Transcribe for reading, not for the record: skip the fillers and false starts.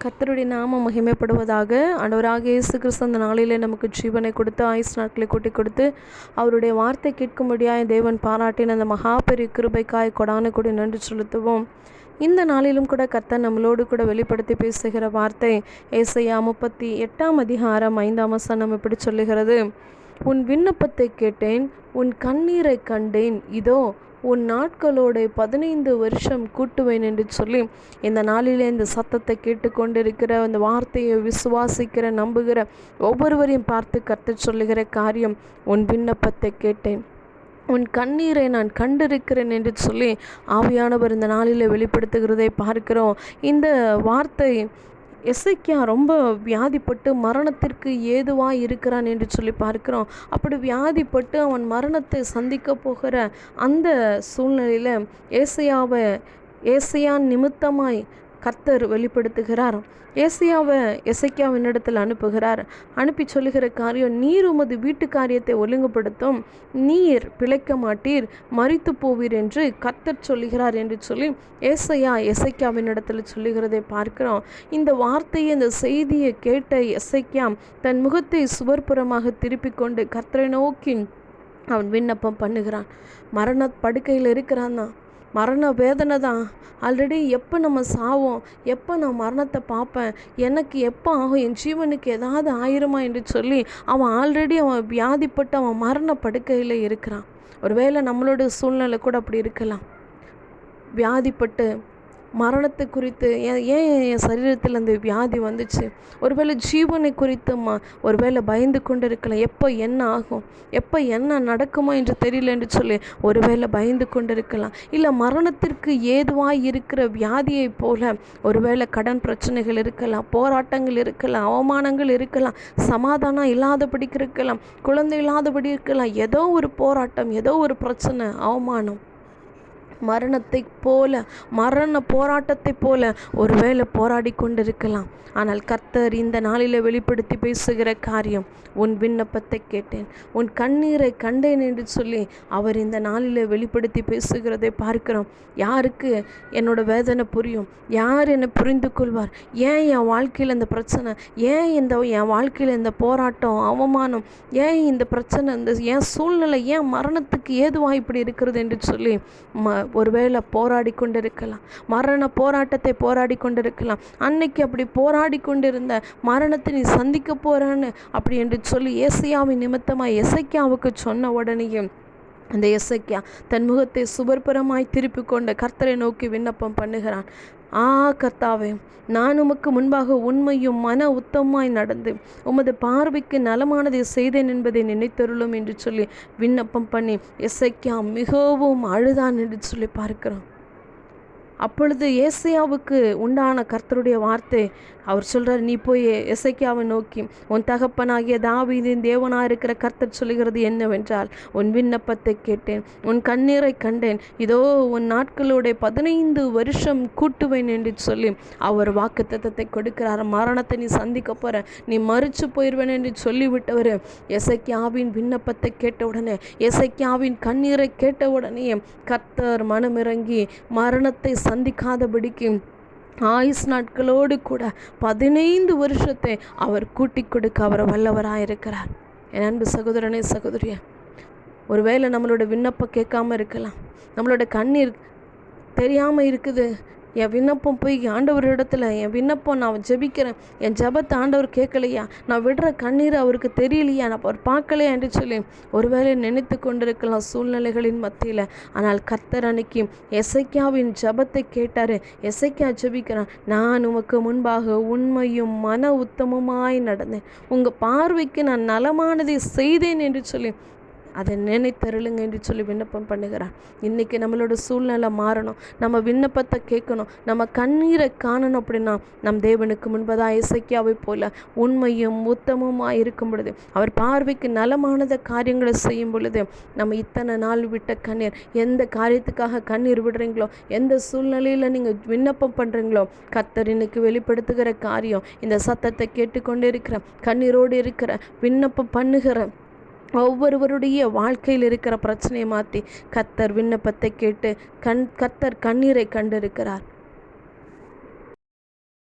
கர்த்தருடைய நாமம் மகிமைப்படுவதாக. ஆண்டவராகிய இயேசு கிறிஸ்து அந்த நாளிலே நமக்கு ஜீவனை கொடுத்து ஆயுசு நாட்களை கூட்டி கொடுத்து அவருடைய வார்த்தை கேட்கும்படியாய் தேவன் பாராட்டின அந்த மகாபெரிய கிருபைக்காய் கொடான கூடி நன்றி செலுத்துவோம். இந்த நாளிலும் கூட கர்த்தர் நம்மளோடு கூட வெளிப்படுத்தி பேசுகிற வார்த்தை ஏசாயா 38 அதிகாரம் 5 வசனம் இப்படி சொல்லுகிறது: உன் விண்ணப்பத்தை கேட்டேன், உன் கண்ணீரை கண்டேன், இதோ உன் நாட்களோடு 15 வருஷம் கூட்டுவேன் என்று சொல்லி இந்த நாளிலே இந்த சத்தத்தை கேட்டுக்கொண்டிருக்கிற அந்த வார்த்தையை விசுவாசிக்கிற நம்புகிற ஒவ்வொருவரையும் பார்த்து கர்த்தர் சொல்லுகிற காரியம், உன் விண்ணப்பத்தை கேட்டேன், உன் கண்ணீரை நான் கண்டிருக்கிறேன் என்று சொல்லி ஆவியானவர் இந்த நாளில் வெளிப்படுத்துகிறதை பார்க்கிறோம். இந்த வார்த்தை எசேக்கியா ரொம்ப வியாதிப்பட்டு மரணத்திற்கு ஏதுவாக இருக்கிறான் என்று சொல்லி பார்க்கிறோம். அப்படி வியாதிப்பட்டு அவன் மரணத்தை சந்திக்க போகிற அந்த சூழ்நிலையில் ஏசாயா நிமித்தமாய் கர்த்தர் வெளிப்படுத்துகிறார். எசேக்கியாவின் இடத்தில் அனுப்புகிறார். அனுப்பி சொல்லுகிற காரியம், நீர் உமது வீட்டு காரியத்தை ஒழுங்குபடுத்தும், நீர் பிழைக்க மாட்டீர், மரித்து போவீர் என்று கர்த்தர் சொல்லுகிறார் என்று சொல்லி எசேக்கியாவின் இடத்தில் சொல்லுகிறதை பார்க்கிறோம். இந்த வார்த்தையை, இந்த செய்தியை கேட்ட எசேக்கியா தன் முகத்தை சுவர்புறமாக திருப்பி கொண்டு கர்த்தரை நோக்கி அவன் விண்ணப்பம் பண்ணுகிறான். மரண படுக்கையில் இருக்கிறான் தான், மரண வேதனை தான். ஆல்ரெடி எப்போ நம்ம சாவோம், எப்போ நான் மரணத்தை பார்ப்பேன், எனக்கு எப்போ ஆகும், என் ஜீவனுக்கு ஏதாவது ஆயிருமா என்று சொல்லி அவன் ஆல்ரெடி வியாதிப்பட்டு அவன் மரண படுக்கையில் இருக்கிறான். ஒருவேளை நம்மளோட சூழ்நிலை கூட அப்படி இருக்கலாம். வியாதிப்பட்டு மரணத்தை குறித்து ஏன் என் சரீரத்தில் அந்த வியாதி வந்துச்சு, ஒருவேளை ஜீவனை குறித்து ஒருவேளை பயந்து கொண்டு இருக்கலாம். எப்போ என்ன ஆகும், எப்போ என்ன நடக்குமோ என்று தெரியல என்று சொல்லி ஒருவேளை பயந்து கொண்டு இருக்கலாம். இல்லை மரணத்திற்கு ஏதுவாக இருக்கிற வியாதியை போல ஒருவேளை கடன் பிரச்சனைகள் இருக்கலாம், போராட்டங்கள் இருக்கலாம், அவமானங்கள் இருக்கலாம், சமாதானம் இல்லாதபடிக்கு இருக்கலாம், குழந்தை இல்லாதபடி இருக்கலாம். ஏதோ ஒரு போராட்டம், ஏதோ ஒரு பிரச்சனை, அவமானம், மரணத்தை போல, மரண போராட்டத்தை போல ஒருவேளை போராடி கொண்டிருக்கலாம். ஆனால் கர்த்தர் இந்த நாளில் வெளிப்படுத்தி பேசுகிற காரியம், உன் விண்ணப்பத்தை கேட்டேன், உன் கண்ணீரை கண்டேன் என்று சொல்லி அவர் இந்த நாளில் வெளிப்படுத்தி பேசுகிறதை பார்க்கிறோம். யாருக்கு என்னோட வேதனை புரியும், யார் என்னை புரிந்து கொள்வார், ஏன் என் வாழ்க்கையில் இந்த பிரச்சனை, ஏன் என் வாழ்க்கையில் இந்த போராட்டம், அவமானம், ஏன் இந்த பிரச்சனை, இந்த என் சூழ்நிலை, ஏன் மரணத்துக்கு ஏதுவாக இப்படி இருக்கிறது என்று சொல்லி ஒருவேளை போராடி கொண்டிருக்கலாம். மரண போராட்டத்தை போராடி கொண்டிருக்கலாம். அன்னைக்கு அப்படி போராடி கொண்டிருந்த மரணத்தை நீ சந்திக்க போறான்னு அப்படி என்று சொல்லி ஏசாயாவின் நிமித்தமாய் எசேக்கியாவுக்கு சொன்ன உடனேயும் அந்த எசேக்கியா தன் முகத்தை சுவர்புறமாய் திருப்பி கொண்டு கர்த்தரை நோக்கி விண்ணப்பம் பண்ணுகிறான். கர்த்தாவே, நான் உமக்கு முன்பாக உண்மையும் மன உத்தமாய் நடந்து உமது பார்வைக்கு நலமானதை செய்தேன் என்பதை நினைத்தருளும் என்று சொல்லி விண்ணப்பம் பண்ணி எசேக்கியா மிகவும் அழுதான் என்று சொல்லி பார்க்கிறோம். அப்பொழுது ஏசாயாவுக்கு உண்டான கர்த்தருடைய வார்த்தை, அவர் சொல்கிறார், நீ போய் எசேக்கியாவை நோக்கி, உன் தகப்பனாகிய தாவீதின் தேவனாக இருக்கிற கர்த்தர் சொல்லுகிறது என்னவென்றால், உன் விண்ணப்பத்தை கேட்டேன், உன் கண்ணீரை கண்டேன், இதோ உன் நாட்களோட 15 வருஷம் கூட்டுவேன் என்று சொல்லி அவர் வாக்குத்தத்தத்தை கொடுக்கிறார். மரணத்தை நீ சந்திக்க போற, நீ மறிச்சு போயிடுவேன் என்று சொல்லிவிட்டவர் எசேக்கியாவின் விண்ணப்பத்தை கேட்டவுடனே, எசேக்கியாவின் கண்ணீரை கேட்டவுடனே கர்த்தர் மனமிறங்கி மரணத்தை சந்திக்காதபடிக்கு ஆயுஸ் நாட்களோடு கூட 15 வருஷத்தை அவர் கூட்டி கொடுக்க அவர் வல்லவராயிருக்கிறார். என் அன்பு சகோதரனே, சகோதரியே, ஒருவேளை நம்மளோட விண்ணப்பம் கேட்காம இருக்கலாம், நம்மளோட கண்ணீர் தெரியாமல் இருக்குது. என் விண்ணப்பம் போய் ஆண்டவர் இடத்துல, என் விண்ணப்பம் நான் ஜெபிக்கிறேன், என் ஜெபத்தை ஆண்டவர் கேட்கலையா, நான் விடுற கண்ணீர் அவருக்கு தெரியலையா, நான் அவர் பார்க்கலையா என்று சொல்லி ஒருவேளை நினைத்து கொண்டிருக்கலாம் சூழ்நிலைகளின் மத்தியில். ஆனால் கர்த்தர் அன்னைக்கு எசேக்கியாவின் ஜெபத்தை கேட்டார். எசேக்கியா ஜெபிக்கிறான், நான் உமக்கு முன்பாக உண்மையும் மன உத்தமமாய் நடந்தேன், உங்கள் பார்வைக்கு நான் நலமானதை செய்தேன் என்று சொல்லி அதை நினைத்தருளுங்க என்று சொல்லி விண்ணப்பம் பண்ணுகிறான். இன்றைக்கி நம்மளோட சூழ்நிலை மாறணும், நம்ம விண்ணப்பத்தை கேட்கணும், நம்ம கண்ணீரை காணணும். அப்படின்னா நம் தேவனுக்கு முன்பதாக எசேக்கியாவை போல உண்மையும் உத்தமமாக இருக்கும் பொழுது, அவர் பார்வைக்கு நலமானத காரியங்களை செய்யும் பொழுது, நம்ம இத்தனை நாள் விட்ட கண்ணீர், எந்த காரியத்துக்காக கண்ணீர் விடுறீங்களோ, எந்த சூழ்நிலையில் நீங்கள் விண்ணப்பம் பண்ணுறீங்களோ, கர்த்தர் இன்னைக்கு வெளிப்படுத்துகிற காரியம், இந்த சத்தத்தை கேட்டுக்கொண்டு இருக்கிற, கண்ணீரோடு இருக்கிற, விண்ணப்பம் பண்ணுகிற ஒவ்வொருவருடைய வாழ்க்கையில் இருக்கிற பிரச்சனையை மாற்றி கர்த்தர் விண்ணப்பத்தை கேட்டு கர்த்தர் கண்ணீரை கண்டிருக்கிறார்.